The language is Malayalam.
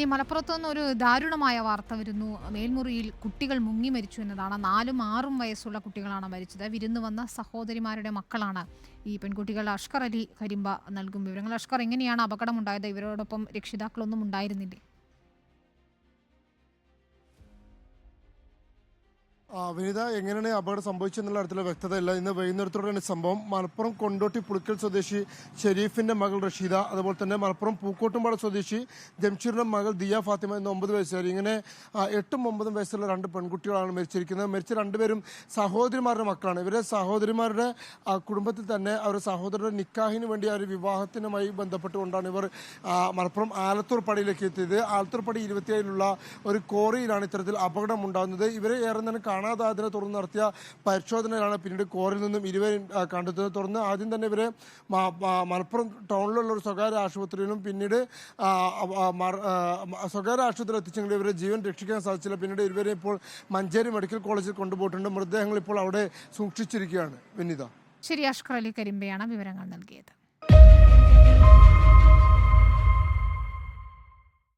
ഈ മലപ്പുറത്തു നിന്ന് ഒരു ദാരുണമായ വാർത്ത വരുന്നു. മേൽമുറിയിൽ കുട്ടികൾ മുങ്ങി മരിച്ചു എന്നതാണ്. 4ഉം 6ഉം വയസ്സുള്ള കുട്ടികളാണ് മരിച്ചത്. വിരുന്ന് വന്ന സഹോദരിമാരുടെ മക്കളാണ് ഈ പെൺകുട്ടികൾ. അഷ്കർ അലി കരിമ്പ നൽകും വിവരങ്ങൾ. അഷ്കർ, എങ്ങനെയാണ് അപകടമുണ്ടായത്? ഇവരോടൊപ്പം രക്ഷിതാക്കളൊന്നും ഉണ്ടായിരുന്നില്ലേ? വിനിത, എങ്ങനെയാണ് അപകടം സംഭവിച്ചെന്നുള്ള കാര്യത്തിലുള്ള വ്യക്തതയില്ല. ഇന്ന് വൈകുന്നേരത്തോടെയാണ് സംഭവം. മലപ്പുറം കൊണ്ടോട്ടി പുളിക്കൽ സ്വദേശി ഷെരീഫിന്റെ മകൾ റഷീദ, അതുപോലെ തന്നെ മലപ്പുറം പൂക്കോട്ടുംപാട സ്വദേശി ജംഷീറിന്റെ മകൾ ദിയ ഫാത്തിമ എന്ന 9 വയസ്സുകാരി, ഇങ്ങനെ 8ഉം 9ഉം വയസ്സുള്ള 2 പെൺകുട്ടികളാണ് മരിച്ചിരിക്കുന്നത്. മരിച്ച 2 പേരും സഹോദരിമാരുടെ മക്കളാണ്. ഇവരെ സഹോദരിമാരുടെ കുടുംബത്തിൽ തന്നെ അവരുടെ സഹോദരന്റെ നിക്കാഹിന് വേണ്ടി ഒരു വിവാഹത്തിനുമായി ബന്ധപ്പെട്ടുകൊണ്ടാണ് ഇവർ മലപ്പുറം ആലത്തൂർ പടിയിലേക്ക് എത്തിയത്. ആലത്തൂർ പടി 27ലുള്ള ഒരു കോറിയിലാണ് ഇത്തരത്തിൽ അപകടം ഉണ്ടാകുന്നത്. ഇവരെ ഏറെ തന്നെ കാണാതായതിനെ തുടർന്ന് നടത്തിയ പരിശോധനയിലാണ് പിന്നീട് കോറിൽ നിന്നും ഇരുവരും കണ്ടെത്തുന്നത്. തുടർന്ന് ആദ്യം തന്നെ ഇവരെ മലപ്പുറം ടൗണിലുള്ള ഒരു സ്വകാര്യ ആശുപത്രിയിലും പിന്നീട് സ്വകാര്യ ആശുപത്രിയിൽ എത്തിച്ചെങ്കിലും ഇവരെ ജീവൻ രക്ഷിക്കാൻ സാധിച്ചില്ല. പിന്നീട് ഇവരെ ഇപ്പോൾ മഞ്ചേരി മെഡിക്കൽ കോളേജിൽ കൊണ്ടുപോയിട്ടുണ്ട്. മൃതദേഹങ്ങൾ ഇപ്പോൾ അവിടെ സൂക്ഷിച്ചിരിക്കുകയാണ്. വിനിത. ശരി, അഷ്കർ അലി കരിമ്പയാണ് വിവരങ്ങൾ നൽകിയത്.